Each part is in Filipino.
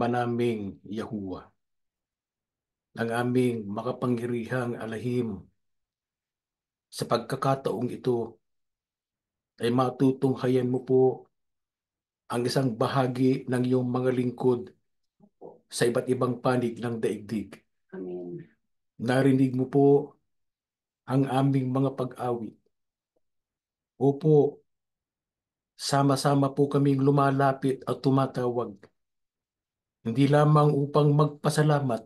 Ama naming Yahuwah, ng aming makapangyarihang alahim, sa pagkakataong ito ay matutunghayan mo po ang isang bahagi ng iyong mga lingkod sa iba't ibang panig ng daigdig. Amen. Narinig mo po ang aming mga pag-awit. Opo, sama-sama po kaming lumalapit at tumatawag. Hindi lamang upang magpasalamat,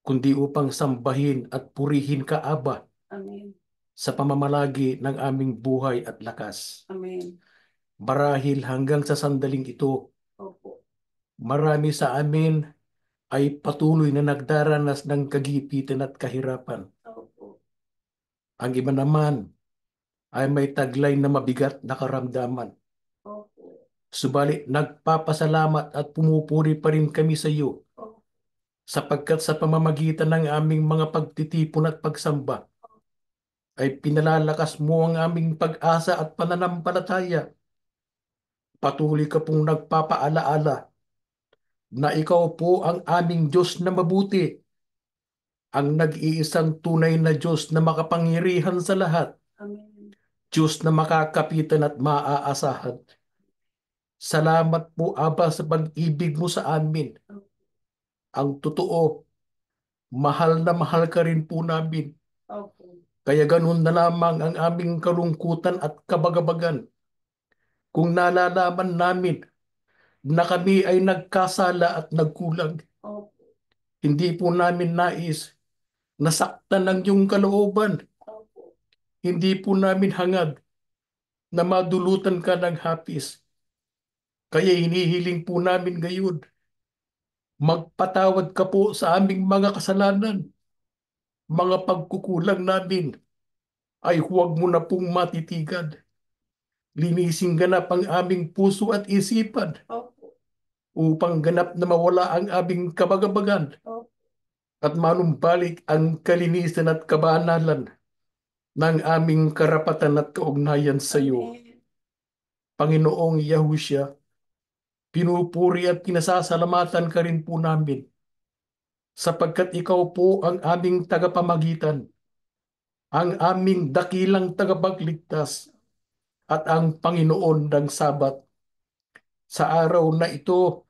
kundi upang sambahin at purihin ka, Aba, Amen. sa pamamalagi ng aming buhay at lakas. Amen. Marahil hanggang sa sandaling ito, Opo. marami sa amin ay patuloy na nagdaranas ng kagipitan at kahirapan. Opo. Ang iba naman ay may taglay na mabigat na karamdaman. Opo. Subalit nagpapasalamat at pumupuri pa rin kami sa iyo Opo. sapagkat sa pamamagitan ng aming mga pagtitipon at pagsamba ay pinalalakas mo ang aming pag-asa at pananampalataya. Patuloy ka pong nagpapaalaala na ikaw po ang aming Diyos na mabuti, ang nag-iisang tunay na Diyos na makapangyarihan sa lahat, Amen. Diyos na makakapitan at maaasahan. Salamat po, Aba, sa pag-ibig mo sa amin. Ang totoo, mahal na mahal ka rin po namin. Opo. Kaya ganun na lamang ang aming kalungkutan at kabagabagan. Kung nalalaman namin na kami ay nagkasala at nagkulang, Opo. hindi po namin nais nasaktan ng iyong kalooban. Opo. Hindi po namin hangad na madulutan ka ng hapis. Kaya hinihiling po namin gayon. Magpatawad ka po sa aming mga kasalanan. Mga pagkukulang namin ay huwag mo na pong matitigan. Linisin ganap ang aming puso at isipan Opo. upang ganap na mawala ang aming kabagabagan Opo. at manumbalik ang kalinisan at kabanalan ng aming karapatan at kaugnayan sa iyo. Amen. Panginoong Yahushua, pinupuri at pinasasalamatan ka rin po namin sapagkat ikaw po ang aming tagapamagitan, ang aming dakilang tagapagligtas at ang Panginoon ng Sabat. Sa araw na ito,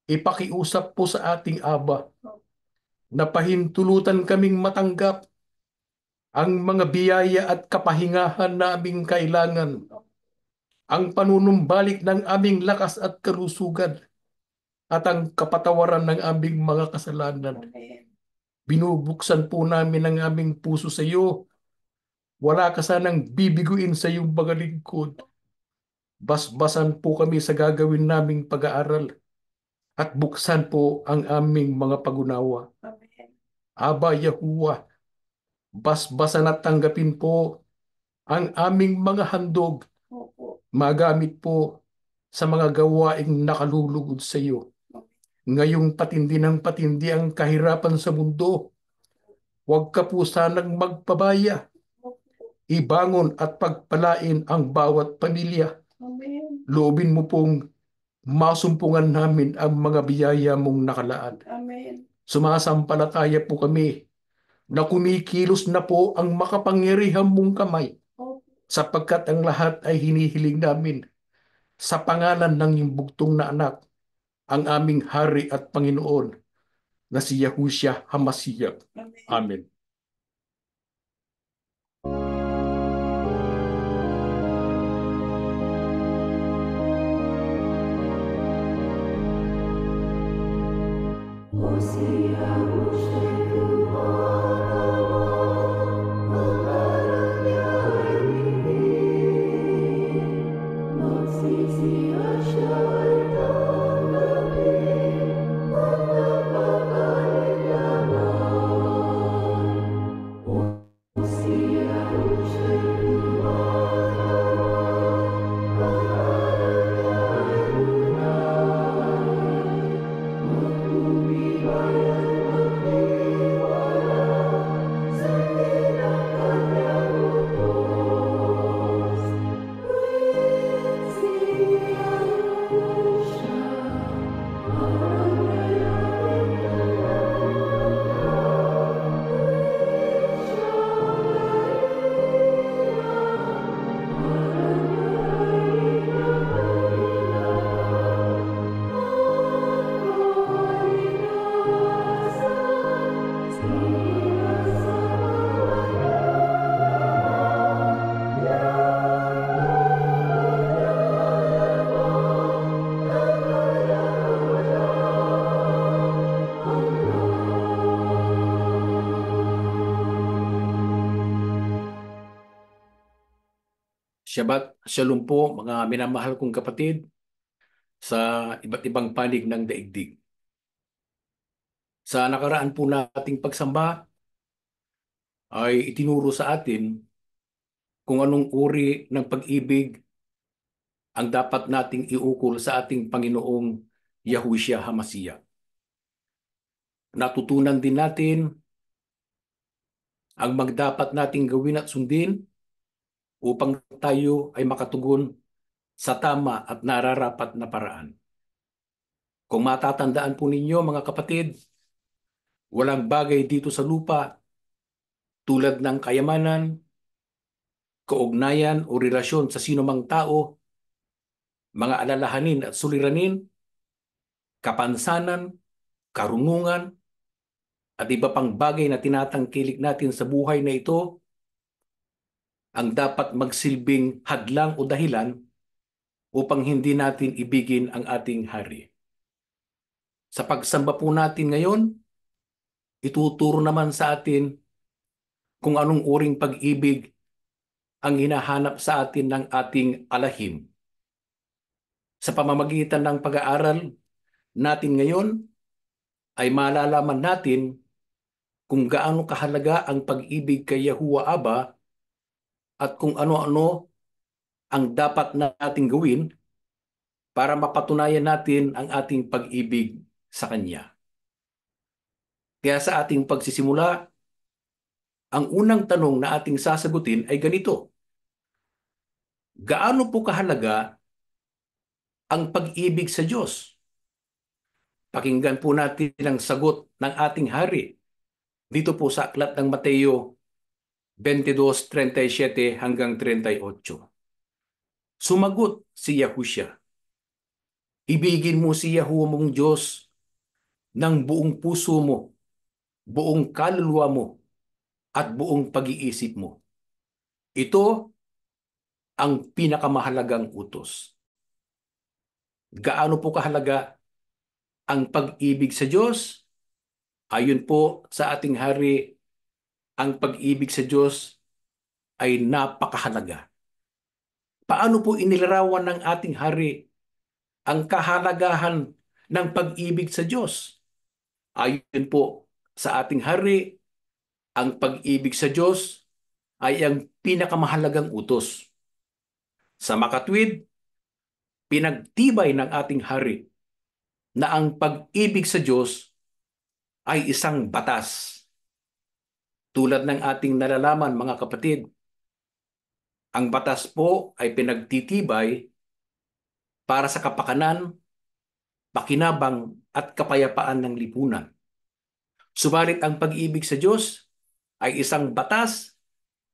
ipakiusap po sa ating Aba na pahintulutan kaming matanggap ang mga biyaya at kapahingahan na aming kailangan, ang panunumbalik ng aming lakas at kalusugan, at ang kapatawaran ng aming mga kasalanan. Amen. Binubuksan po namin ang aming puso sa iyo. Wala ka sanang bibiguin sa iyong mga lingkod. Basbasan po kami sa gagawin naming pag-aaral at buksan po ang aming mga pag-unawa. Amen. Aba Yahuwah, basbasan at tanggapin po ang aming mga handog, Opo. magamit po sa mga gawaing nakalulugod sa iyo. Ngayong patindi ng patindi ang kahirapan sa mundo, huwag ka po sanang magpabaya. Ibangon at pagpalain ang bawat pamilya. Amen. Loobin mo pong masumpungan namin ang mga biyaya mong nakalaan. Amen. Sumasampalataya po kami na kumikilos na po ang makapangyarihang mong kamay Opo. sapagkat ang lahat ay hinihiling namin sa pangalan ng iyong bugtong na anak, ang aming Hari at Panginoon na si Yahushua HaMashiach. Amen. Amen. Shabbat Shalom po mga minamahal kong kapatid sa iba't ibang panig ng daigdig. Sa nakaraan po nating pagsamba ay itinuro sa atin kung anong uri ng pag-ibig ang dapat nating iukol sa ating Panginoong Yahushua HaMashiach. Natutunan din natin ang magdapat nating gawin at sundin upang tayo ay makatugon sa tama at nararapat na paraan. Kung matatandaan po ninyo mga kapatid, walang bagay dito sa lupa tulad ng kayamanan, kaugnayan o relasyon sa sinumang tao, mga alalahanin at suliranin, kapansanan, karunungan, at iba pang bagay na tinatangkilik natin sa buhay na ito ang dapat magsilbing hadlang o dahilan upang hindi natin ibigin ang ating hari. Sa pagsamba po natin ngayon, ituturo naman sa atin kung anong uring pag-ibig ang hinahanap sa atin ng ating alahim. Sa pamamagitan ng pag-aaral natin ngayon, ay malalaman natin kung gaano kahalaga ang pag-ibig kay Yahuwah Aba at kung ano-ano ang dapat nating gawin para mapatunayan natin ang ating pag-ibig sa Kanya. Kaya sa ating pagsisimula, ang unang tanong na ating sasagutin ay ganito: gaano po kahalaga ang pag-ibig sa Diyos? Pakinggan po natin ang sagot ng ating hari dito po sa aklat ng Mateo 22:37 hanggang 38. Sumagot si Yahushua, ibigin mo si Yahuwah mong Diyos ng buong puso mo, buong kaluluwa mo, at buong pag-iisip mo. Ito ang pinakamahalagang utos. Gaano po kahalaga ang pag-ibig sa Diyos? Ayon po sa ating hari, ang pag-ibig sa Diyos ay napakahalaga. Paano po inilarawan ng ating hari ang kahalagahan ng pag-ibig sa Diyos? Ayon po sa ating hari, ang pag-ibig sa Diyos ay ang pinakamahalagang utos. Sa makatwid, pinagtibay ng ating hari na ang pag-ibig sa Diyos ay isang batas. Tulad ng ating nalalaman mga kapatid, ang batas po ay pinagtitibay para sa kapakanan, pakinabang at kapayapaan ng lipunan. Subalit ang pag-ibig sa Diyos ay isang batas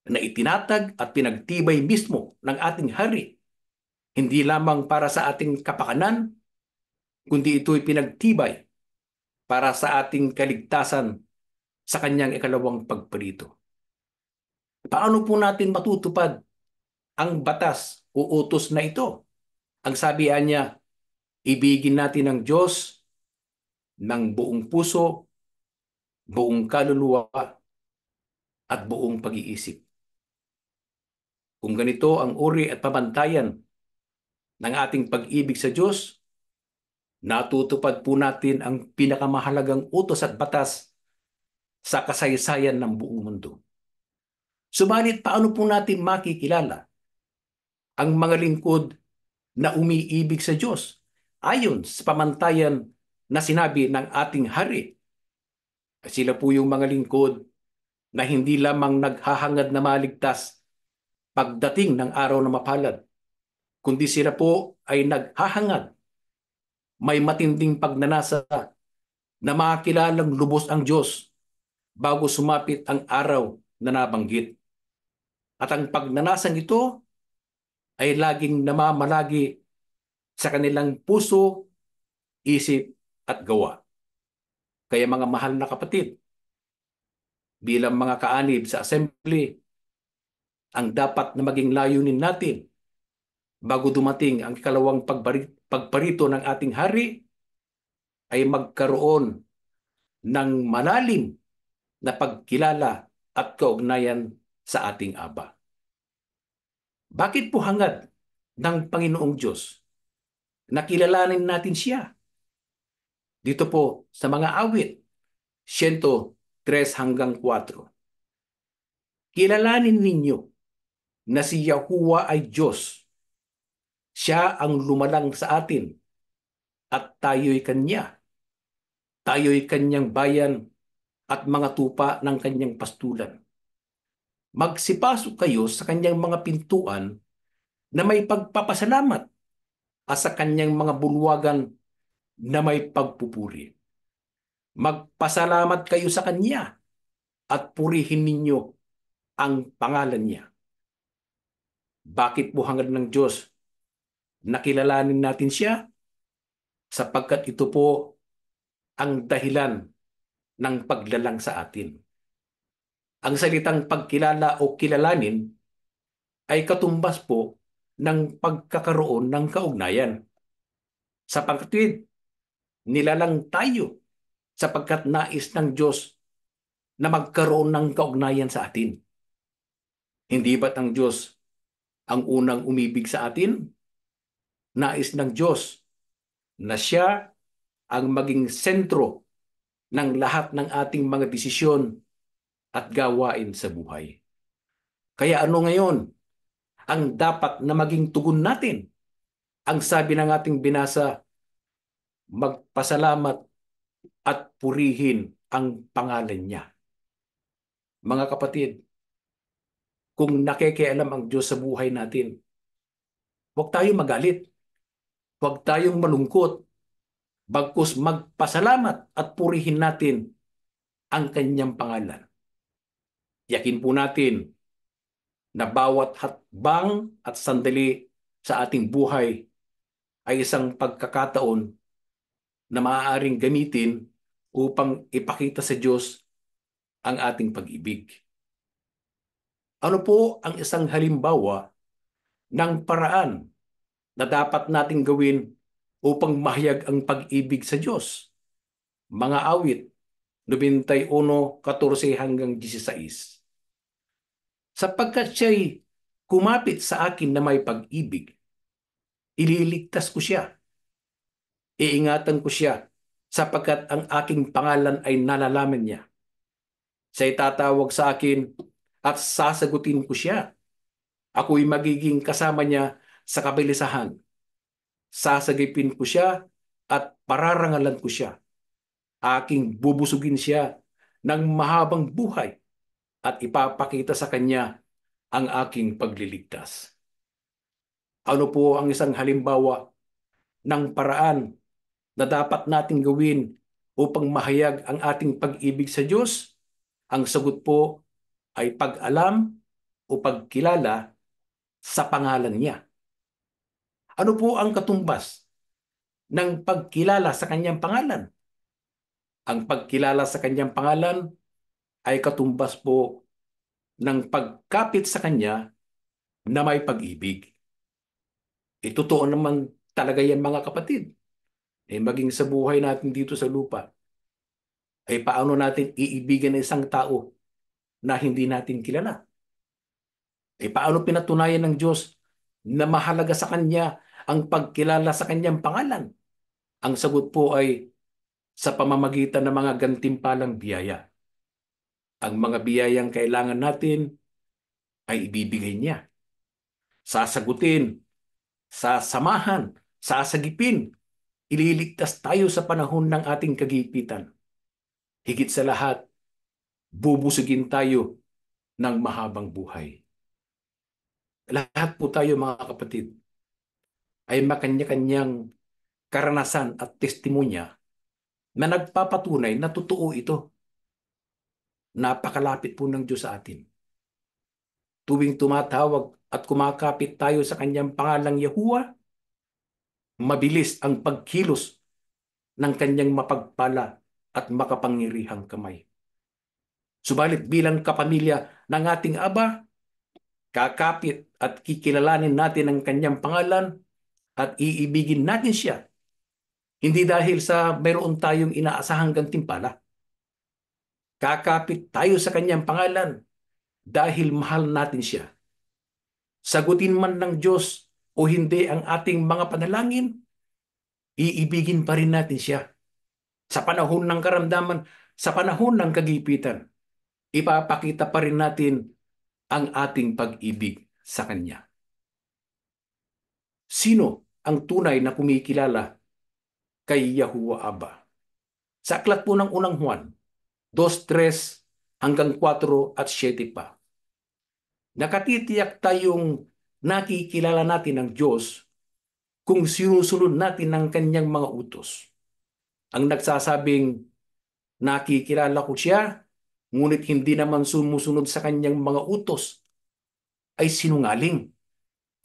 na itinatag at pinagtibay mismo ng ating hari, hindi lamang para sa ating kapakanan, kundi ito'y pinagtibay para sa ating kaligtasan sa kanyang ikalawang pagparito. Paano po natin matutupad ang batas o utos na ito? Ang sabihan niya, ibigin natin ang Diyos ng buong puso, buong kaluluwa, at buong pag-iisip. Kung ganito ang uri at pamantayan ng ating pag-ibig sa Diyos, natutupad po natin ang pinakamahalagang utos at batas sa kasaysayan ng buong mundo. Subalit paano po natin makikilala ang mga lingkod na umiibig sa Diyos ayon sa pamantayan na sinabi ng ating hari? Sila po yung mga lingkod na hindi lamang naghahangad na maligtas pagdating ng araw na mapalad, kundi sila po ay naghahangad may matinding pagnanasa na makilalang lubos ang Diyos bago sumapit ang araw na nabanggit. At ang pagnanasang ito ay laging namamalagi sa kanilang puso, isip at gawa. Kaya mga mahal na kapatid, bilang mga kaanib sa assembly, ang dapat na maging layunin natin bago dumating ang ikalawang pagparito ng ating hari ay magkaroon ng malalim na pagkilala at kaugnayan sa ating Aba. Bakit po hangad ng Panginoong Diyos na kilalanin natin siya? Dito po sa mga awit, 103 hanggang 4. Kilalanin ninyo na si Yahuwah ay Diyos. Siya ang lumalang sa atin at tayo'y Kanya. Tayo'y Kanyang bayan at mga tupa ng Kanyang pastulan. Magsipasok kayo sa Kanyang mga pintuan na may pagpapasalamat at sa Kanyang mga bulwagan na may pagpupuri. Magpasalamat kayo sa Kanya at purihin ninyo ang pangalan niya. Bakit po hangad ng Diyos na kilalanin natin siya? Sapagkat ito po ang dahilan ng paglalang sa atin. Ang salitang pagkilala o kilalanin ay katumbas po ng pagkakaroon ng kaugnayan. Sapagkat nilalang tayo sapagkat nais ng Diyos na magkaroon ng kaugnayan sa atin. Hindi ba't ang Diyos ang unang umibig sa atin? Nais ng Diyos na siya ang maging sentro ng lahat ng ating mga desisyon at gawain sa buhay. Kaya ano ngayon ang dapat na maging tugon natin? Ang sabi ng ating binasa, magpasalamat at purihin ang pangalan niya. Mga kapatid, kung nakikialam ang Diyos sa buhay natin, huwag tayong magalit, huwag tayong malungkot, bagkus magpasalamat at purihin natin ang kanyang pangalan. Yakin po natin na bawat hatbang at sandali sa ating buhay ay isang pagkakataon na maaaring gamitin upang ipakita sa Diyos ang ating pag-ibig. Ano po ang isang halimbawa ng paraan na dapat nating gawin upang mahayag ang pag-ibig sa Diyos? Mga awit 91:14 hanggang 16. Sapagkat siya'y kumapit sa akin na may pag-ibig, ililigtas ko siya. Iingatan ko siya sapagkat ang aking pangalan ay nalalaman niya. Siya'y tatawag sa akin at sasagutin ko siya. Ako'y magiging kasama niya sa kabilisahan. Sasagipin ko siya at pararangalan ko siya. Aking bubusugin siya ng mahabang buhay at ipapakita sa kanya ang aking pagliligtas. Ano po ang isang halimbawa ng paraan na dapat nating gawin upang mahayag ang ating pag-ibig sa Diyos? Ang sagot po ay pag-alam o pagkilala sa pangalan niya. Ano po ang katumbas ng pagkilala sa kanyang pangalan? Ang pagkilala sa kanyang pangalan ay katumbas po ng pagkapit sa kanya na may pag-ibig. Totoo naman talaga yan mga kapatid. Maging sa buhay natin dito sa lupa, ay paano natin iibigan ng isang tao na hindi natin kilala? Paano pinatunayan ng Diyos na mahalaga sa Kanya ang pagkilala sa Kanyang pangalan? Ang sagot po ay sa pamamagitan ng mga gantimpalang biyaya. Ang mga biyayang kailangan natin ay ibibigay niya. Sasagutin, sasamahan, sasagipin, ililigtas tayo sa panahon ng ating kagipitan. Higit sa lahat, bubusugin tayo ng mahabang buhay. Lahat po tayo mga kapatid ay makanya-kanyang karanasan at testimonya na nagpapatunay na totoo ito. Napakalapit po ng Diyos sa atin. Tuwing tumatawag at kumakapit tayo sa kanyang pangalang Yahuwah, mabilis ang pagkilos ng kanyang mapagpala at makapangyarihang kamay. Subalit bilang kapamilya ng ating Aba, kakapit at kikilalanin natin ang kanyang pangalan at iibigin natin siya. Hindi dahil sa mayroon tayong inaasahang gantimpala. Kakapit tayo sa kanyang pangalan dahil mahal natin siya. Sagutin man ng Diyos o hindi ang ating mga panalangin, iibigin pa rin natin siya. Sa panahon ng karamdaman, sa panahon ng kagipitan, ipapakita pa rin natin ang ating pag-ibig sa Kanya. Sino ang tunay na kumikilala kay Yahuwah Abba? Sa aklat po ng unang Juan, 2:3 hanggang 4 at 7 pa. Nakatitiyak tayong nakikilala natin ang Diyos kung sinusunod natin ang kanyang mga utos. Ang nagsasabing nakikilala ko siya, ngunit hindi naman sumusunod sa kanyang mga utos ay sinungaling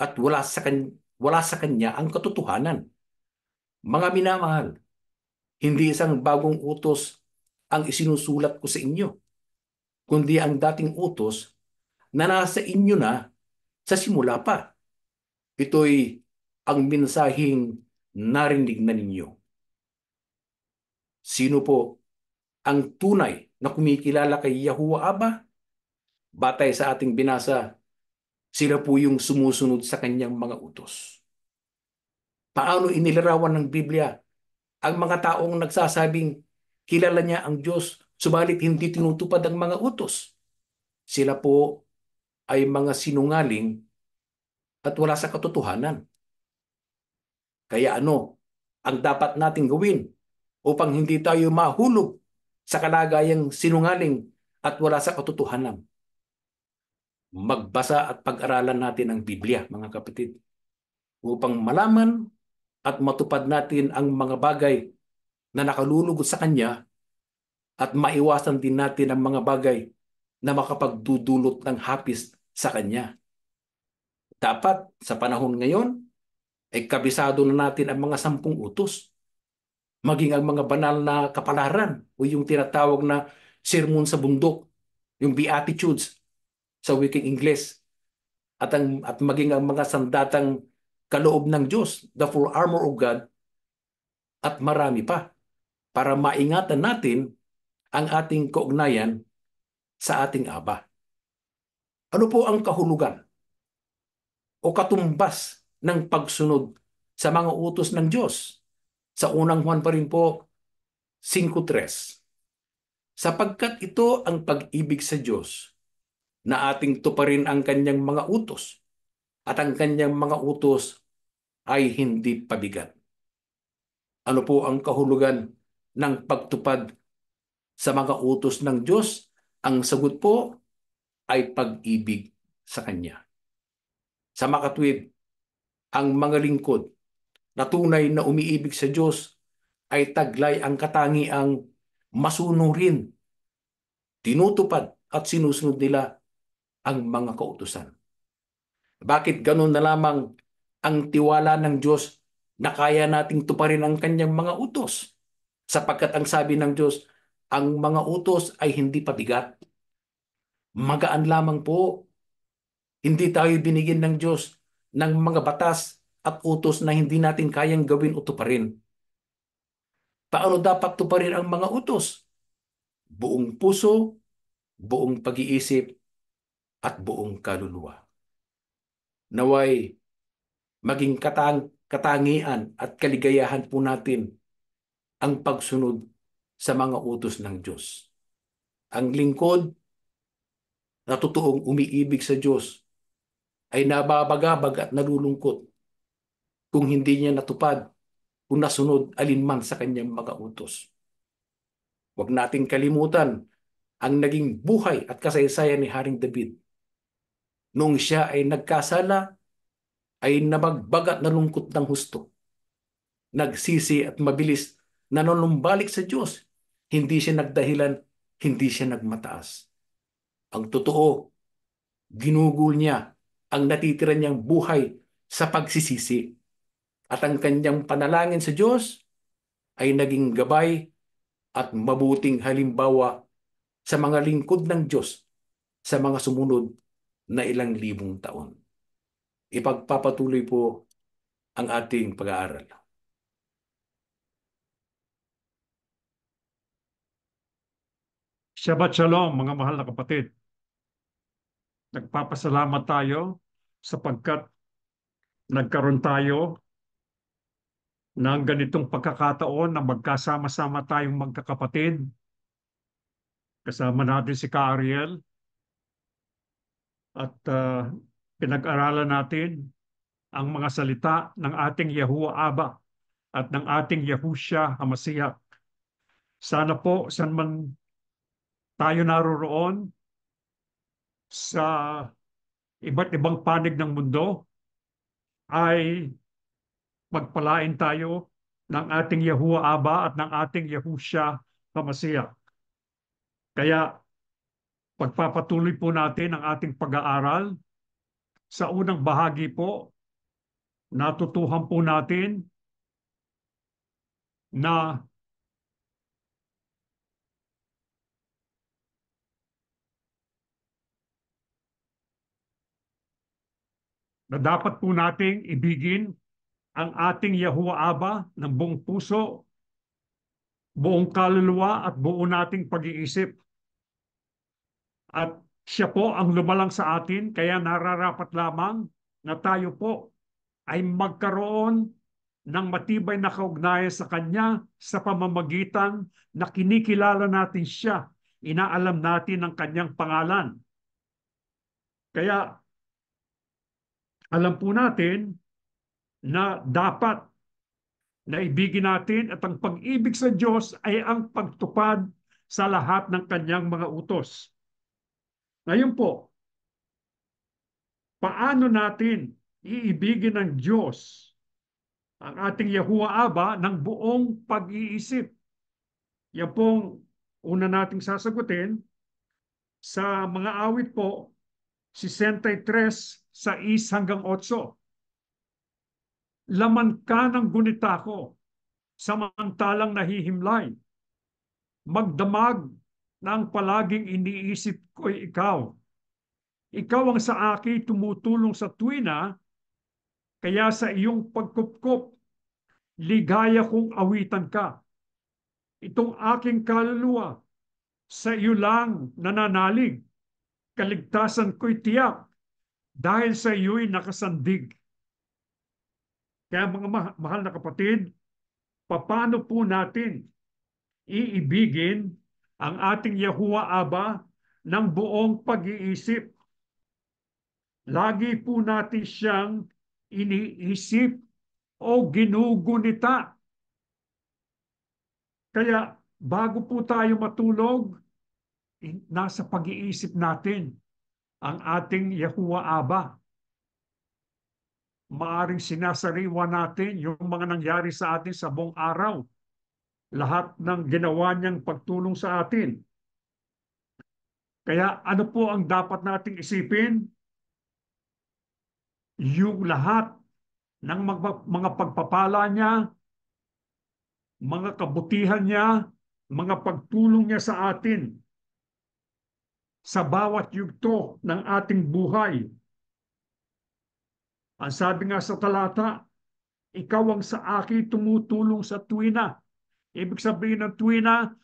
at wala sa kanya ang katotohanan. Mga minamahal, hindi isang bagong utos ang isinusulat ko sa inyo, kundi ang dating utos na nasa inyo na sa simula pa. Ito'y ang mensaheng narinig na ninyo. Sino po ang tunay na kumikilala kay Yahuwah Abba? Batay sa ating binasa, sila po yung sumusunod sa kanyang mga utos. Paano inilarawan ng Biblia ang mga taong nagsasabing kilala niya ang Diyos, subalit hindi tinutupad ang mga utos? Sila po ay mga sinungaling at wala sa katotohanan. Kaya ano ang dapat nating gawin upang hindi tayo mahulog sa kalagayang sinungaling at wala sa katotohanan? Magbasa at pag-aralan natin ang Biblia, mga kapatid, upang malaman at matupad natin ang mga bagay na nakalulugod sa Kanya at maiwasan din natin ang mga bagay na makapagdudulot ng hapis sa Kanya. Dapat sa panahon ngayon ay kabisado na natin ang mga 10 utos, maging ang mga banal na kapalaran o yung tinatawag na sermon sa bundok, yung Beatitudes sa wikang Ingles, at maging ang mga sandatang kaloob ng Diyos, the full armor of God, at marami pa para maingatan natin ang ating kaugnayan sa ating Aba. Ano po ang kahulugan o katumbas ng pagsunod sa mga utos ng Diyos? Sa unang Juan pa rin po, 5:3. Sapagkat ito ang pag-ibig sa Diyos, na ating tuparin ang kanyang mga utos, at ang kanyang mga utos ay hindi pabigat. Ano po ang kahulugan ng pagtupad sa mga utos ng Diyos? Ang sagot po ay pag-ibig sa Kanya. Sa makatwid, ang mga lingkod na tunay na umiibig sa Diyos ay taglay ang katangiang masunurin, tinutupad at sinusunod nila ang mga kautusan. Bakit ganun na lamang ang tiwala ng Diyos na kaya nating tuparin ang kanyang mga utos? Sapagkat ang sabi ng Diyos, ang mga utos ay hindi pabigat. Magaan lamang po. Hindi tayo binigyan ng Diyos ng mga batas at utos na hindi natin kayang gawin o tuparin. Paano dapat tuparin ang mga utos? Buong puso, buong pag-iisip, at buong kaluluwa. Naway maging katangian at kaligayahan po natin ang pagsunod sa mga utos ng Diyos. Ang lingkod na totoong umiibig sa Diyos ay nababagabag at nalulungkot kung hindi niya natupad o nasunod alinman sa kanyang mga utos. Huwag nating kalimutan ang naging buhay at kasaysayan ni Haring David. Noong siya ay nagkasala, ay nabagbag at nalungkot ng husto. Nagsisi at mabilis na nanumbalik sa Diyos. Hindi siya nagdahilan, hindi siya nagmataas. Ang totoo, ginugol niya ang natitira niyang buhay sa pagsisisi. At ang kanyang panalangin sa Diyos ay naging gabay at mabuting halimbawa sa mga lingkod ng Diyos sa mga sumunod na ilang libong taon. Ipagpapatuloy po ang ating pag-aaral. Shabbat Shalom, mga mahal na kapatid. Nagpapasalamat tayo sapagkat nagkaroon tayo ng ganitong pagkakataon na magkasama-sama tayong magkakapatid. Kasama natin si Ka Ariel at pinag-aralan natin ang mga salita ng ating Yahuwah Aba at ng ating Yahushua HaMashiach. Sana po, saan man tayo naroroon sa iba't ibang panig ng mundo, ay magpalain tayo ng ating Yahuwah Aba at ng ating Yahushua HaMashiach. Kaya pagpapatuloy po natin ang ating pag-aaral. Sa unang bahagi po, natutuhan po natin na dapat po nating ibigin ang ating Yahuwah Aba ng buong puso, buong kaluluwa at buo nating pag-iisip. At siya po ang lumalang sa atin, kaya nararapat lamang na tayo po ay magkaroon ng matibay na kaugnayan sa Kanya sa pamamagitan na kinikilala natin siya, inaalam natin ang Kanyang pangalan. Kaya alam po natin na dapat na ibigin natin at ang pag-ibig sa Diyos ay ang pagtupad sa lahat ng Kanyang mga utos. Ngayon po, paano natin iibigin ng Diyos ang ating Yahuwah Aba ng buong pag-iisip? Yan pong una nating sasagutin sa mga awit po, 63:6-8. Laman ka ng gunita ko, samantalang nahihimlay. Magdamag na ang palaging iniisip ko'y ikaw. Ikaw ang sa akin tumutulong sa tuwina, kaya sa iyong pagkupkup, ligaya kong awitan ka. Itong aking kaluluwa, sa iyo lang nananalig. Kaligtasan ko'y tiyak dahil sa iyo'y nakasandig. Kaya mga mahal na kapatid, paano po natin iibigin ang ating Yahuwah Aba ng buong pag-iisip? Lagi po natin siyang iniisip o ginugunita. Kaya bago po tayo matulog, nasa pag-iisip natin ang ating Yahuwah Aba. Maaring sinasariwa natin yung mga nangyari sa atin sa buong araw. Lahat ng ginawa niyang pagtulong sa atin. Kaya ano po ang dapat nating isipin? Yung lahat ng mga pagpapala niya, mga kabutihan niya, mga pagtulong niya sa atin sa bawat yugto ng ating buhay. Ang sabi nga sa talata, ikaw ang sa akin tumutulong sa tuwina. Ibig sabihin ng tuwina,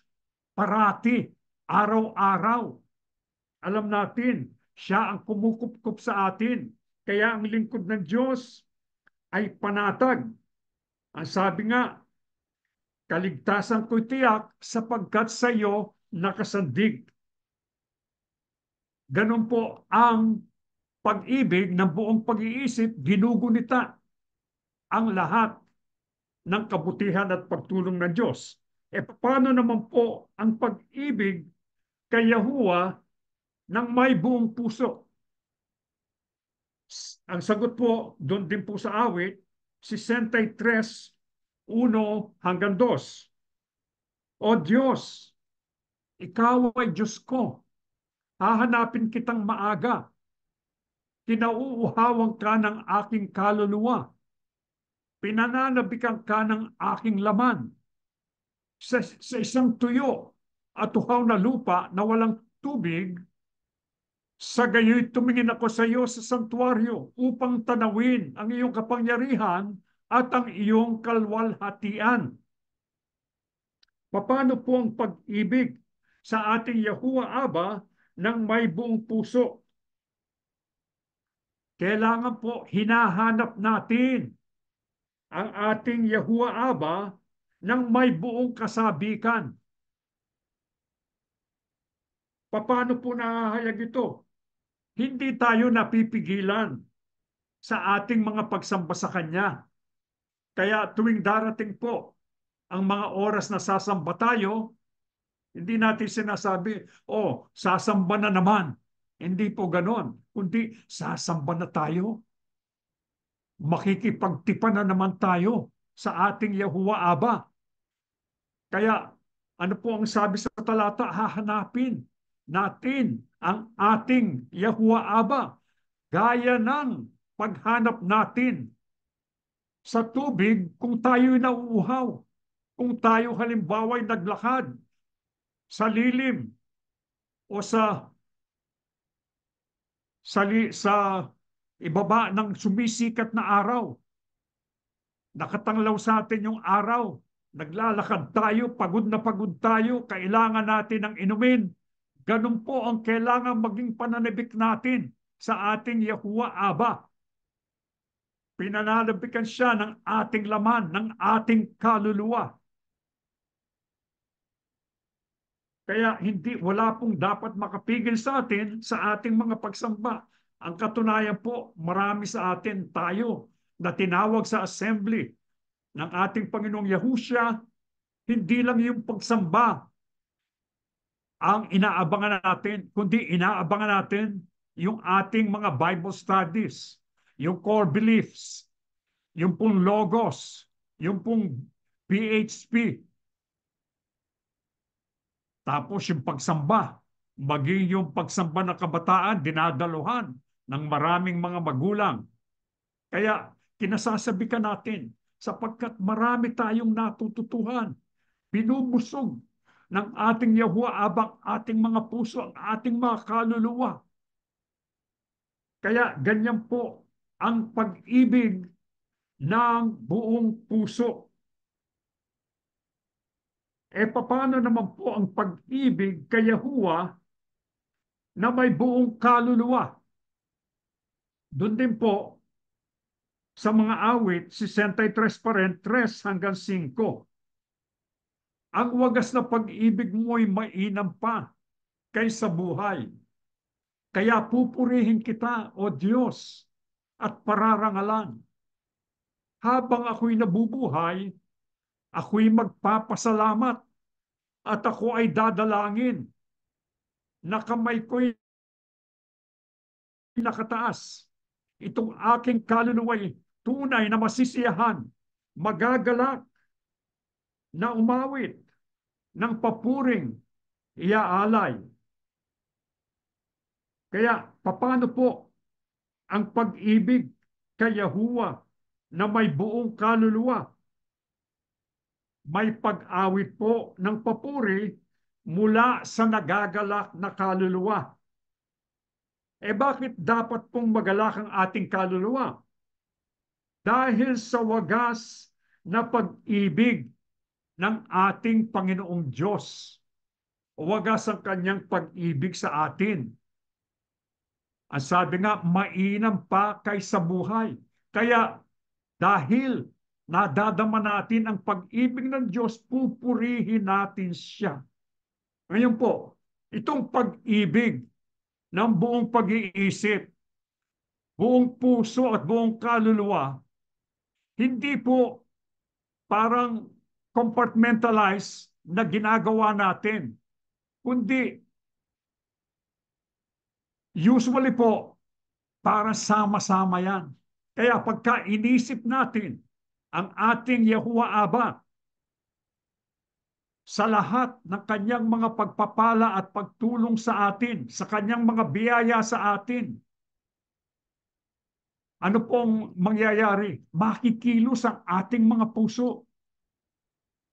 parati, araw-araw. Alam natin, siya ang kumukupkup sa atin. Kaya ang lingkod ng Diyos ay panatag. Ang sabi nga, kaligtasan ko'y tiyak sapagkat sa iyo nakasandig. Ganun po ang pag-ibig ng buong pag-iisip, ginugunita ang lahat ng kabutihan at pagtulong ng Diyos. E paano naman po ang pag-ibig kay Yahuwah ng may buong puso? Ang sagot po, doon din po sa awit, 63:1-2. O Diyos, ikaw ay Diyos ko. Hahanapin kitang maaga. Kinauuhawan ka ng aking kaluluwa. Pinananabikan ka ng aking laman. Sa isang tuyo at uhaw na lupa na walang tubig, sa gayoy tumingin ako sa iyo sa santuaryo upang tanawin ang iyong kapangyarihan at ang iyong kalwalhatian. Paano po ang pag-ibig sa ating Yahuwah Aba ng may buong puso? Kailangan po hinahanap natin ang ating Yahuwah Aba ng may buong kasabikan. Paano po nahahayag ito? Hindi tayo napipigilan sa ating mga pagsamba sa Kanya. Kaya tuwing darating po ang mga oras na sasamba tayo, hindi natin sinasabi, oh, sasamba na naman. Hindi po ganon. Kundi sasamba na tayo. Makikipagtipan na naman tayo sa ating Yahuwah Aba. Kaya ano po ang sabi sa talata? Hahanapin natin ang ating Yahuwah Aba gaya ng paghanap natin sa tubig kung tayo'y nauuhaw. Kung tayo halimbawa ay naglakad sa lilim o sa ibaba ng sumisikat na araw, nakatanglaw sa atin yung araw, naglalakad tayo, pagod na pagod tayo, kailangan natin ng inumin. Ganun po ang kailangan maging pananabik natin sa ating Yahuwah Aba. Pinananabikan siya ng ating laman, ng ating kaluluwa. Kaya wala pong dapat makapigil sa atin sa ating mga pagsamba. Ang katunayan po, marami sa atin tayo na tinawag sa assembly ng ating Panginoong Yahushua, hindi lang yung pagsamba ang inaabangan natin, kundi inaabangan natin yung ating mga Bible studies, yung core beliefs, yung pong logos, yung pong PHP, tapos yung pagsamba, maging yung pagsamba ng kabataan, dinadaluhan ng maraming mga magulang. Kaya kinasasabikan natin, sapagkat marami tayong natututuhan, binubusog ng ating Yahuwah Aba, ating mga puso, ang ating mga kaluluwa. Kaya ganyan po ang pag-ibig ng buong puso. Paano naman po ang pag-ibig kay Yahuwah na may buong kaluluwa? Doon din po sa mga awit, 63 pa rin, 3 hanggang 5. Ang wagas na pag-ibig mo ay mainam pa kaysa buhay. Kaya pupurihin kita, O Diyos, at pararangalan. Habang ako'y nabubuhay, ako'y magpapasalamat at ako ay dadalangin na kamay ko'y nakataas. Itong aking kaluluwa'y tunay na masisiyahan, magagalak na umawit ng papuring iaalay. Kaya paano po ang pag-ibig kay Yahuwah na may buong kaluluwa? May pag-awit po ng papuri mula sa nagagalak na kaluluwa. Bakit dapat pong magalak ang ating kaluluwa? Dahil sa wagas na pag-ibig ng ating Panginoong Diyos. Wagas ang kanyang pag-ibig sa atin. Ang sabi nga, mainam pa kaysa buhay. Kaya dahil nadadama natin ang pag-ibig ng Diyos, pupurihin natin siya. Ngayon po, itong pag-ibig ng buong pag-iisip, buong puso at buong kaluluwa, hindi po parang compartmentalized na ginagawa natin, kundi usually po para sama-sama yan. Kaya pagka inisip natin ang ating Yahuwah Aba sa lahat ng kanyang mga pagpapala at pagtulong sa atin, sa kanyang mga biyaya sa atin, ano pong mangyayari? Makikilos ang ating mga puso.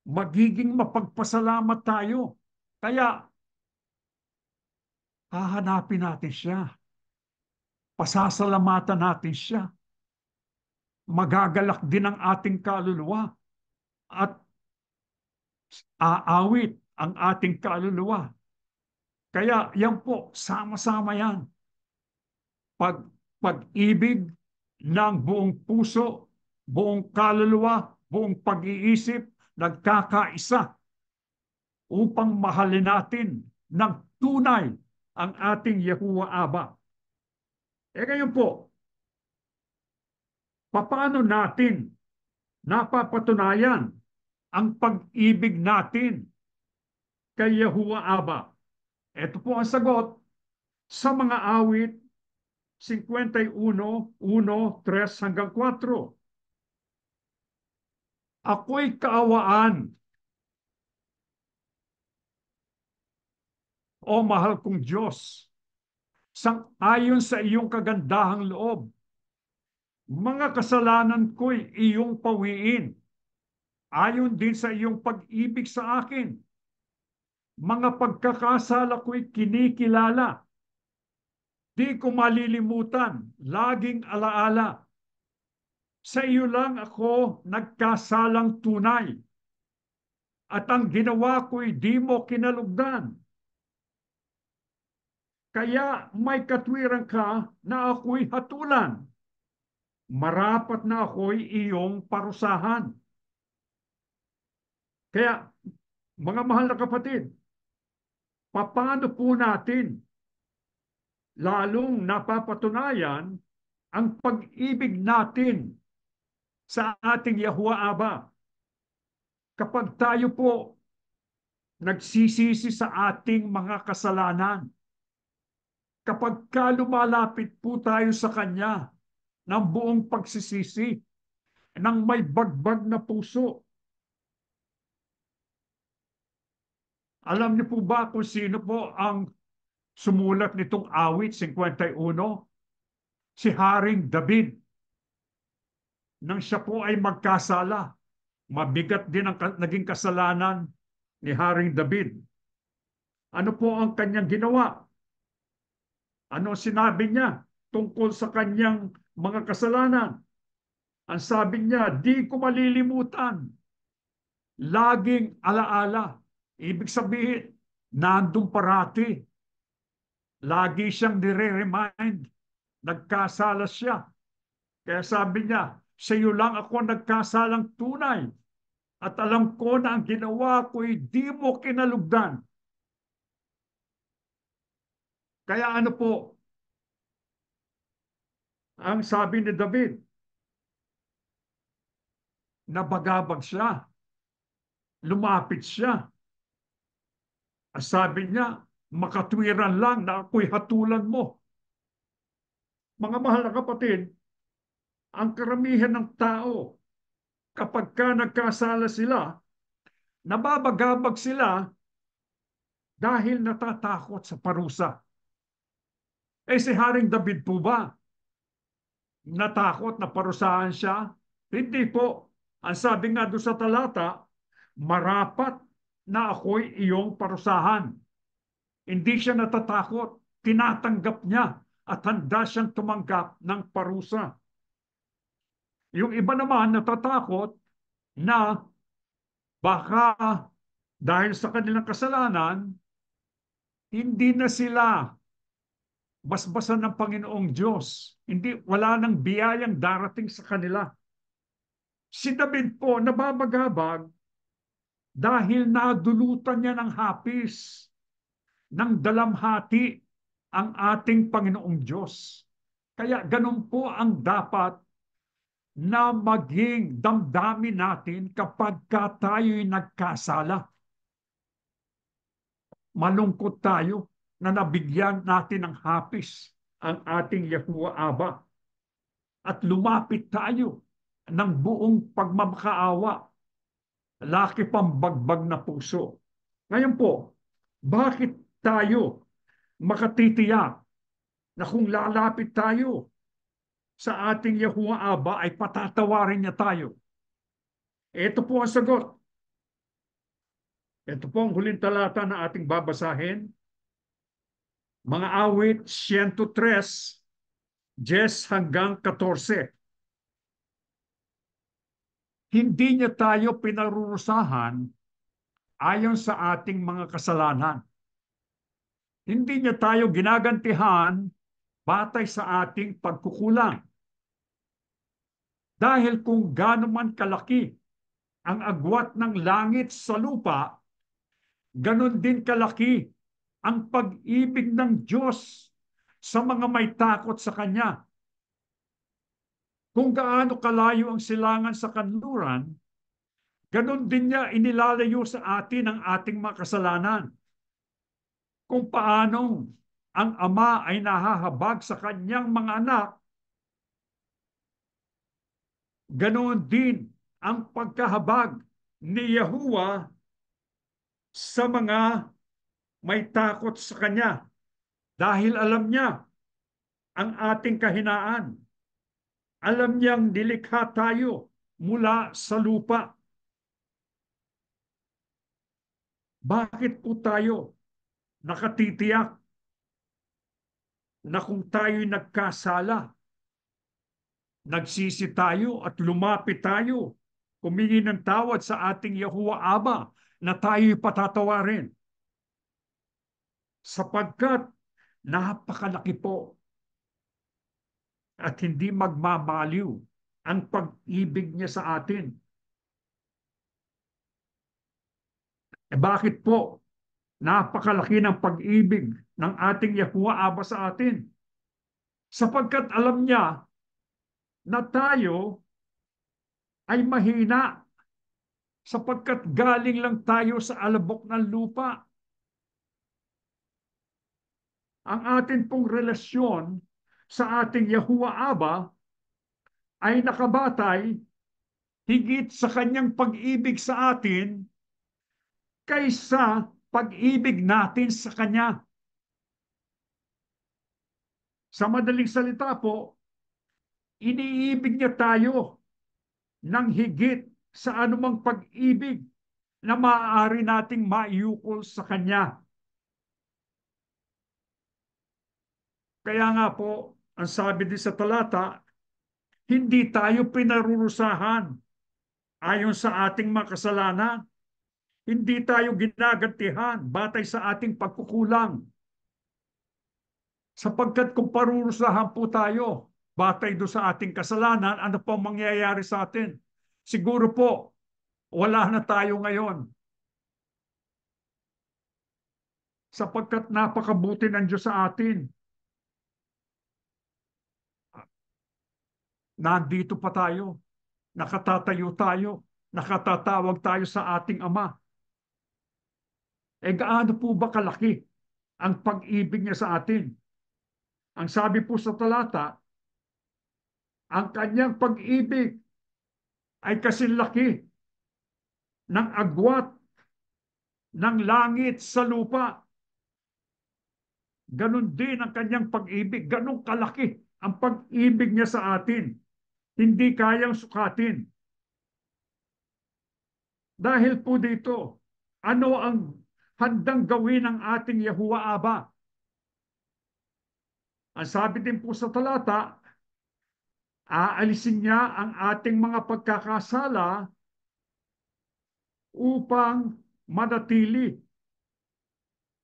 Magiging mapagpasalamat tayo Kaya hahanapin natin siya. Pasasalamatan natin siya. Magagalak din ang ating kaluluwa at aawit ang ating kaluluwa. Kaya yan po, sama-sama yan. Pag-ibig ng buong puso, buong kaluluwa, buong pag-iisip, nagkakaisa upang mahalin natin ng tunay ang ating Yahuwah Aba. Ngayon po, paano natin napapatunayan ang pag-ibig natin kay Yahuwah Aba? Ito po ang sagot sa mga awit 51:1-3-4. Ako'y kaawaan, o mahal kong Diyos, sang-ayon sa iyong kagandahang loob. Mga kasalanan ko'y iyong pawiin, ayon din sa iyong pag-ibig sa akin. Mga pagkakasala ko'y kinikilala. Di ko malilimutan, laging alaala. Sa iyo lang ako nagkasalang tunay, at ang ginawa ko'y di mo kinalugdan. Kaya may katwiran ka na ako'y hatulan. Marapat na ako'y iyong parusahan. Kaya, mga mahal na kapatid, paano po natin lalong napapatunayan ang pag-ibig natin sa ating Yahuwah Aba kapag tayo po nagsisisi sa ating mga kasalanan? Kapag lumalapit po tayo sa Kanya ng buong pagsisisi, ng may bagbag na puso. Alam niyo po ba kung sino po ang sumulat nitong awit 51? Si Haring David. Nang siya po ay magkasala, mabigat din ang naging kasalanan ni Haring David. Ano po ang kanyang ginawa? Ano sinabi niya tungkol sa kanyang mga kasalanan? Ang sabi niya, di ko malilimutan. Laging alaala. Ibig sabihin, nandun parati. Lagi siyang nire-remind. Nagkasala siya. Kaya sabi niya, sa iyo lang ako nagkasalang tunay. At alam ko na ang ginawa ko'y di mo kinalugdan. Kaya ano po, ang sabi ni David, nabagabag siya. Lumapit siya. Sabi niya, makatwiran lang na ako'y hatulan mo. Mga mahal na kapatid, ang karamihan ng tao, kapag nagkasala sila, nababagabag sila dahil natatakot sa parusa. Si Haring David po ba? Natakot na parusahan siya? Hindi po. Ang sabi nga doon sa talata, marapat na ako'y iyong parusahan. Hindi siya natatakot. Tinatanggap niya at handa siyang tumanggap ng parusa. Yung iba naman natatakot na baka dahil sa kanilang kasalanan, hindi na sila basbasan ng Panginoong Diyos. Hindi, wala nang biyayang darating sa kanila. Si David po nababagabag dahil nadulutan niya ng hapis, ng dalamhati ang ating Panginoong Diyos. Kaya ganun po ang dapat na maging damdamin natin kapag tayo'y nagkasala. Malungkot tayo na nabigyan natin ng hapis ang ating Yahuwah Aba. At lumapit tayo ng buong pagmamakaawa. Laki pang bagbag na puso. Ngayon po, bakit tayo makatitiyak na kung lalapit tayo sa ating Yahuwah Aba ay patatawarin niya tayo? Ito po ang sagot. Ito po ang huling talata na ating babasahin. Mga awit 103, 10 hanggang 14. Hindi niya tayo pinarurusahan ayon sa ating mga kasalanan. Hindi niya tayo ginagantihan batay sa ating pagkukulang. Dahil kung gaano man kalaki ang agwat ng langit sa lupa, ganon din kalaki ang pag-ibig ng Diyos sa mga may takot sa Kanya. Kung gaano kalayo ang silangan sa kanluran, ganon din niya inilalayo sa atin ang ating mga kasalanan. Kung paanong ang Ama ay nahahabag sa Kanyang mga anak, ganon din ang pagkahabag ni Yahuwah sa mga may takot sa Kanya. Dahil alam niya ang ating kahinaan. Alam niyang nilikha tayo mula sa lupa. Bakit po tayo nakatitiyak na kung tayo'y nagkasala, nagsisi tayo at lumapit tayo, humingi ng tawad sa ating Yahuwah Aba na tayo'y patatawarin? Sapagkat napakalaki po at hindi magmamaliw ang pag-ibig niya sa atin. Bakit po napakalaki ng pag-ibig ng ating Yahuwah Aba sa atin? Sapagkat alam niya na tayo ay mahina, sapagkat galing lang tayo sa alabok ng lupa. Ang atin pong relasyon sa ating Yahuwah Aba ay nakabatay higit sa kanyang pag-ibig sa atin kaysa pag-ibig natin sa Kanya. Sa madaling salita po, iniibig niya tayo ng higit sa anumang pag-ibig na maaari nating maiukol sa Kanya. Kaya nga po, ang sabi din sa talata, hindi tayo pinarurusahan ayon sa ating mga kasalanan. Hindi tayo ginagantihan batay sa ating pagkukulang. Sapagkat kung parurusahan po tayo batay do sa ating kasalanan, ano po mangyayari sa atin? Siguro po, wala na tayo ngayon. Sapagkat napakabuti ng Diyos sa atin. Nandito pa tayo, nakatatayo tayo, nakatatawag tayo sa ating Ama. Gaano po ba kalaki ang pag-ibig niya sa atin? Ang sabi po sa talata, ang kanyang pag-ibig ay kasinlaki ng agwat ng langit sa lupa. Ganon din ang kanyang pag-ibig. Ganon kalaki ang pag-ibig niya sa atin. Hindi kayang sukatin. Dahil po dito, ano ang handang gawin ng ating Yahuwah Aba? Ang sabi din po sa talata, aalisin niya ang ating mga pagkakasala upang manatili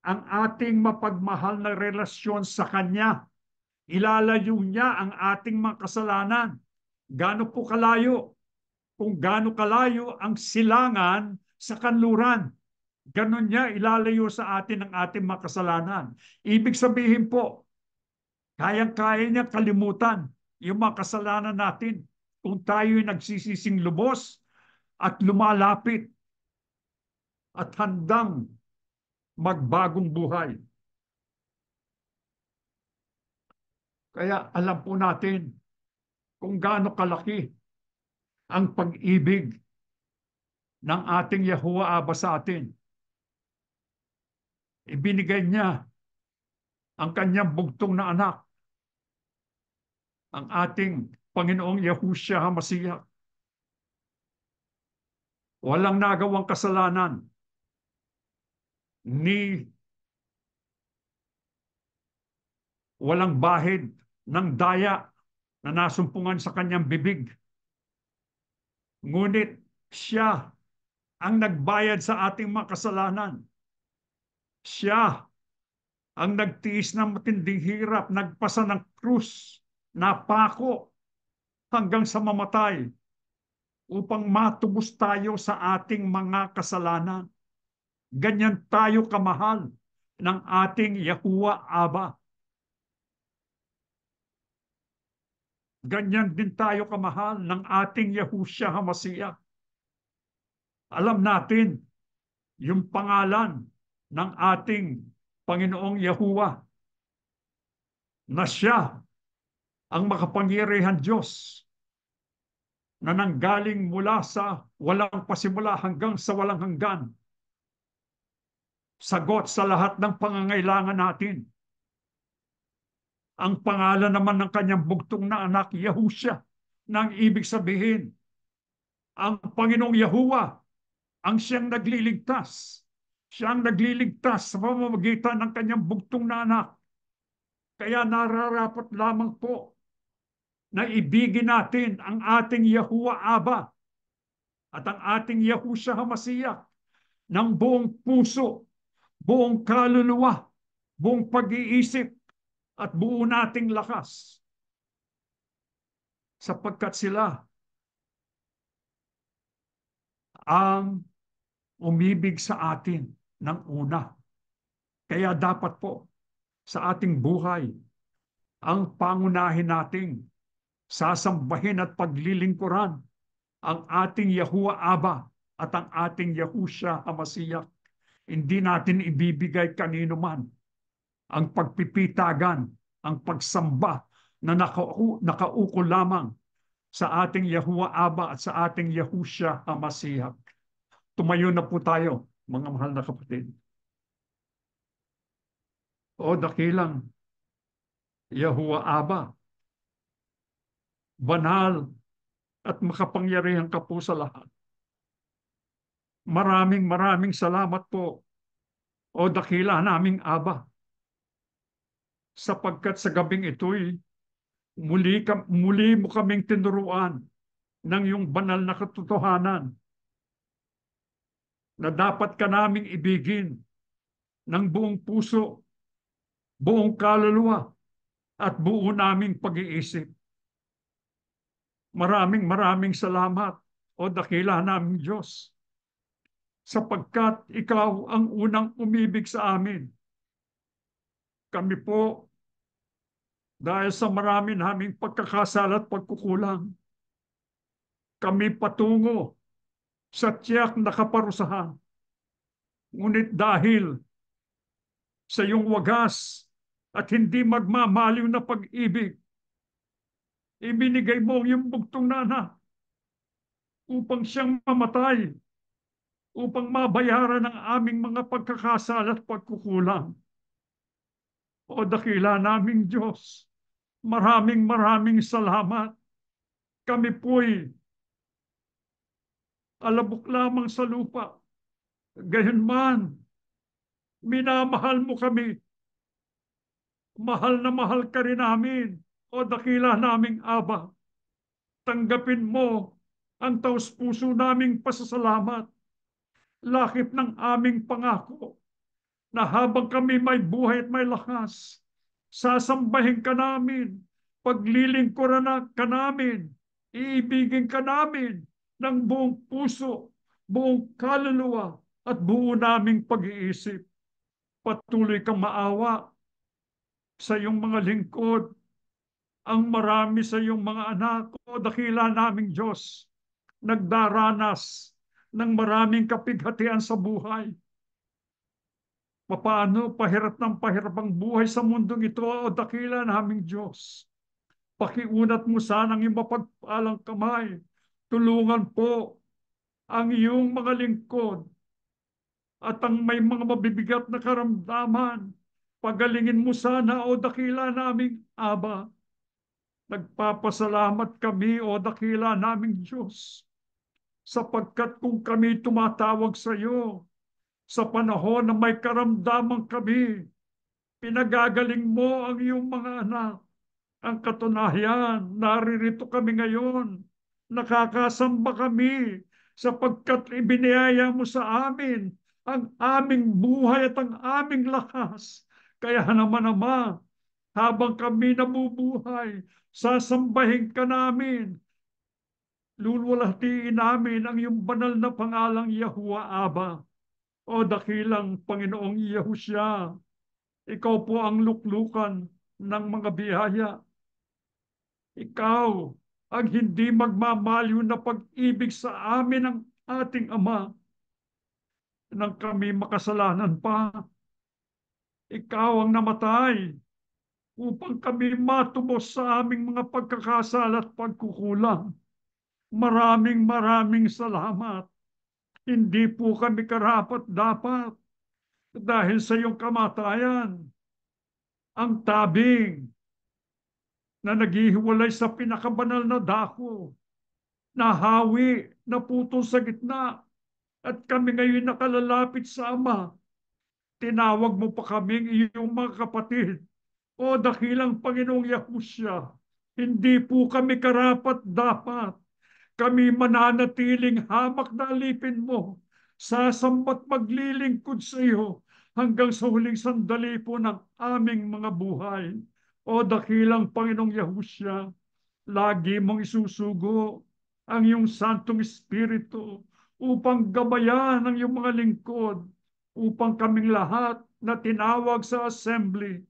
ang ating mapagmahal na relasyon sa Kanya. Ilalayo niya ang ating mga kasalanan. Gaano po kalayo? Kung gaano kalayo ang silangan sa kanluran, ganon niya ilalayo sa atin ang ating mga kasalanan. Ibig sabihin po, kayang-kaya niya kalimutan yung mga kasalanan natin kung tayo'y nagsisising lubos at lumalapit at handang magbagong buhay. Kaya alam po natin kung gaano kalaki ang pag-ibig ng ating Yahuwah Aba sa atin. Ibinigay niya ang kanyang bugtong na anak, ang ating Panginoong Yahushua HaMashiach. Walang nagawang kasalanan, ni walang bahid ng daya na nasumpungan sa kanyang bibig. Ngunit siya ang nagbayad sa ating mga kasalanan. Siya ang nagtiis ng matinding hirap, nagpasa ng krus, napako hanggang sa mamatay upang matubos tayo sa ating mga kasalanan. Ganyan tayo kamahal ng ating Yahuwah Aba. Ganyan din tayo kamahal ng ating Yahushua HaMashiach. Alam natin yung pangalan ng ating Panginoong Yahuwah na siya ang makapangyarihan Diyos na nanggaling mula sa walang pasimula hanggang sa walang hanggan. Sagot sa lahat ng pangangailangan natin. Ang pangalan naman ng kanyang bugtong na anak, Yahushua, nang ibig sabihin, ang Panginoong Yahuwah, ang siyang nagliligtas. Siyang nagliligtas sa pamamagitan ng kanyang bugtong na anak. Kaya nararapat lamang po na ibigin natin ang ating Yahuwah Aba at ang ating Yahushua HaMashiach ng buong puso, buong kaluluwa, buong pag-iisip, at buo nating lakas. Sapagkat sila ang umibig sa atin ng una. Kaya dapat po sa ating buhay, ang pangunahin nating sasambahin at paglilingkuran ang ating Yahuwah Aba at ang ating Yahushua HaMashiach. Hindi natin ibibigay kanino man ang pagpipitagan, ang pagsamba na nakauko lamang sa ating Yahuwah Aba at sa ating Yahushua HaMashiach. Tumayo na po tayo, mga mahal na kapatid. O dakilang Yahuwah Aba, banal at makapangyarihan ka po sa lahat. Maraming salamat po, o dakila naming Aba, sapagkat sa gabing ito'y muli mo kaming tinuruan ng iyong banal na katotohanan na dapat ka naming ibigin ng buong puso, buong kaluluwa, at buo naming pag-iisip. Maraming salamat, o dakila naming Diyos, sapagkat ikaw ang unang umibig sa amin. Kami po, dahil sa marami naming pagkakasala at pagkukulang, kami patungo sa tiyak na kaparusahan. Ngunit dahil sa iyong wagas at hindi magmamaliw na pag-ibig, ibinigay mo ang iyong bugtong na anak upang siyang mamatay, upang mabayaran ang aming mga pagkakasala at pagkukulang. O dakila naming Diyos, maraming salamat. Kami po'y alabok lamang sa lupa. Gayunman, minamahal mo kami. Mahal na mahal ka rin namin, o dakila naming Aba. Tanggapin mo ang taus-puso naming pasasalamat. Lakip ng aming pangako na habang kami may buhay at may lakas, sasambahin ka namin, paglilingkuran ka namin, iibigin ka namin ng buong puso, buong kaluluwa, at buo naming pag-iisip. Patuloy kang maawa sa iyong mga lingkod, ang marami sa iyong mga anak, o dakila naming Diyos, nagdaranas ng maraming kapighatian sa buhay. Paano pahirap ng pahirap ang buhay sa mundong ito, o dakila naming Diyos. Pakiunat mo sana ang iyong mapagpalang kamay. Tulungan po ang iyong mga lingkod at ang may mga mabibigat na karamdaman. Pagalingin mo sana, o dakila naming Aba. Nagpapasalamat kami, o dakila naming Diyos, sapagkat kung kami tumatawag sa iyo, sa panahon na may karamdaman kami, pinagagaling mo ang iyong mga anak. Ang katunayan, naririto kami ngayon. Nakakasamba kami sapagkat ibiniyaya mo sa amin ang aming buhay at ang aming lakas. Kaya naman, Ama, habang kami nabubuhay, sasambahin ka namin. Lulwalhatiin namin ang iyong banal na pangalang Yahuwah Abba. O dakilang Panginoong Yahusya, ikaw po ang luklukan ng mga biyaya. Ikaw ang hindi magmamaliw na pag-ibig sa amin ng ating Ama nang kami makasalanan pa. Ikaw ang namatay upang kami matubos sa aming mga pagkakasala at pagkukulang. Maraming salamat. Hindi po kami karapat-dapat dahil sa iyong kamatayan. Ang tabing na naghihiwalay sa pinakabanal na dako, nahawi, naputol sa gitna, at kami ngayon nakalalapit sa Ama. Tinawag mo pa kaming iyong mga kapatid. O dakilang Panginoong Yahusya, hindi po kami karapat-dapat. Kami mananatiling hamak na alipin mo, sasamba't maglilingkod sa iyo hanggang sa huling sandali po ng aming mga buhay. O dakilang Panginoong Yahusya, lagi mong isusugo ang iyong Santong Espiritu upang gabayan ang iyong mga lingkod, upang kaming lahat na tinawag sa assembly,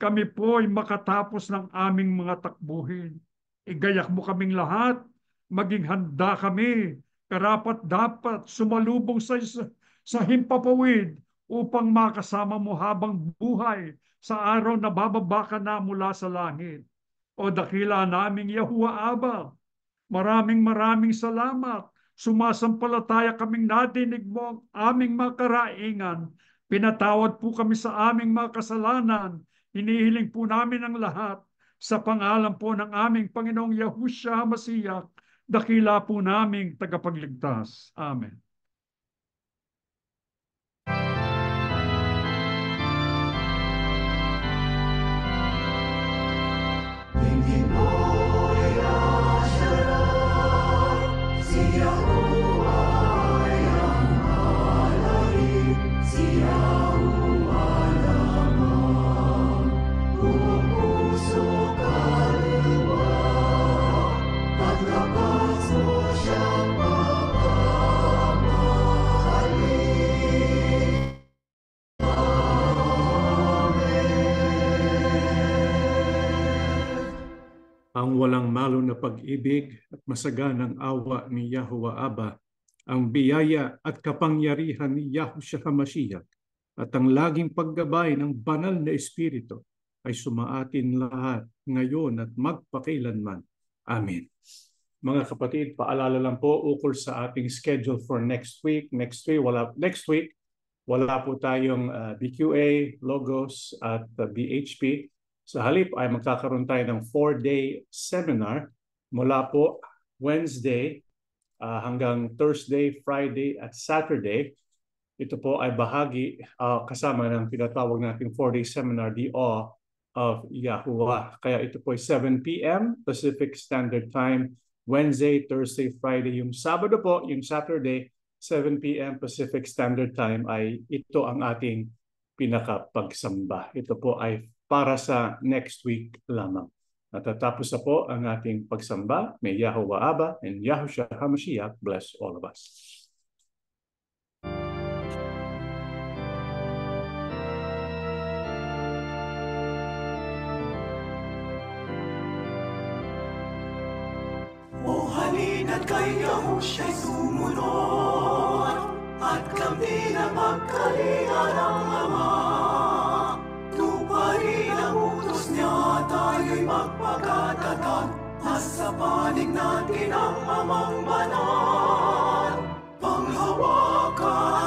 kami po'y makatapos ng aming mga takbuhin. Igayak mo kaming lahat, maging handa kami, karapat-dapat sumalubong sa himpapawid upang makasama mo habang buhay sa araw na bababa ka na mula sa langit. O dakila naming Yahuwah Abba, maraming salamat. Sumasampalataya kaming nadinig mo ang aming mga karaingan. Pinatawad po kami sa aming mga kasalanan. Hinihiling po namin ang lahat sa pangalan po ng aming Panginoong Yahushua Masiyak, dakila po naming tagapagligtas. Amen. Ang walang malo na pag-ibig at masaganang awa ni Yahuwah Abba, ang biyaya at kapangyarihan ni Yahushua HaMashiach, at ang laging paggabay ng banal na Espiritu ay sumaatin lahat ngayon at magpakailanman. Amen. Mga kapatid, paalala lang po ukol sa ating schedule for next week. Next week, wala po tayong BQA, Logos at BHP. Sa halip ay magkakaroon tayo ng 4-day seminar mula po Wednesday hanggang Thursday, Friday at Saturday. Ito po ay bahagi kasama ng tinatawag nating 4-day seminar, The Awe of Yahuwah. Kaya ito po ay 7 p.m. Pacific Standard Time, Wednesday, Thursday, Friday. Yung Sabado po, yung Saturday, 7 p.m. Pacific Standard Time ay ito ang ating pinakapagsamba. Ito po ay para sa next week lamang. Natatapos na po ang ating pagsamba. May Yahuwah Abba and Yahushua HaMashiach bless all of us. O halina't kay Yahusha'y sumunod, at kami na magkalihan ng Ama. Tuparin ang utos niya, tayo'y magpakatatag, nasa panig natin ang Amang banal. Panghawakan